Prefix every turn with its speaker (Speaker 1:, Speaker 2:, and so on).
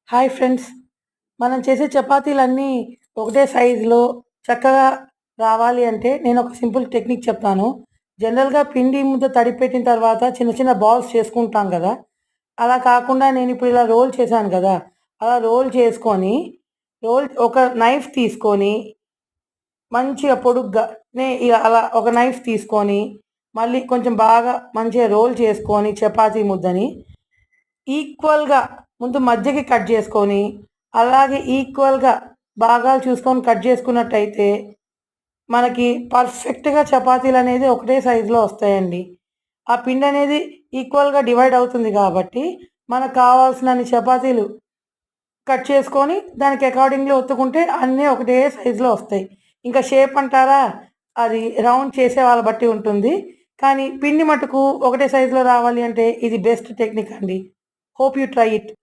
Speaker 1: Hi friends. మనం చేసే చపాతీలన్నీ ఒకటే సైజులో చక్కగా రావాలి అంటే నేనొక సింపుల్ టెక్నిక్ చెప్తాను. జనరల్‌గా పిండి ముద్ద తడిపెట్టిన తర్వాత చిన్న చిన్న బాల్స్ చేసుకుంటాం గదా! అలా కాకుండా నేనిప్పుడు ఇలా రోల్ చేశాను గదా! అలా రోల్ చేసుకొని, ఒక నైఫ్ తీసుకొని మంచిగా పొడుగ్గా ఇలా అలా ఒక నైఫ్ తీసుకొని, మళ్ళీ కొంచెం బాగా మంచిగా రోల్ చేసుకొని చపాతీ ముద్దని ఈక్వల్‌గా ముందు మధ్యకి కట్ చేసుకొని, అలాగే ఈక్వల్‌గా భాగాలు చూసుకొని కట్ చేసుకున్నట్టయితే, మనకి పర్ఫెక్ట్‌గా చపాతీలనేది ఒకటే సైజులో వస్తాయండి. ఆ పిండనేది ఈక్వల్‌గా డివైడ్ అవుతుంది గాబట్టి, మనకు కావాల్సినన్ని చపాతీలు కట్ చేసుకొని, దానికి అకార్డింగ్‌లీ ఒత్తుకుంటే అన్నీ ఒకటే సైజులో వస్తాయి. ఇంకా షేప్ అంటారా, అది రౌండ్ చేసే వాళ్ళ బట్టి ఉంటుంది. కానీ పిండి మట్టుకు ఒకటే సైజులో రావాలి అంటే ఇది బెస్ట్ టెక్నిక్ అండి. Hope you try it.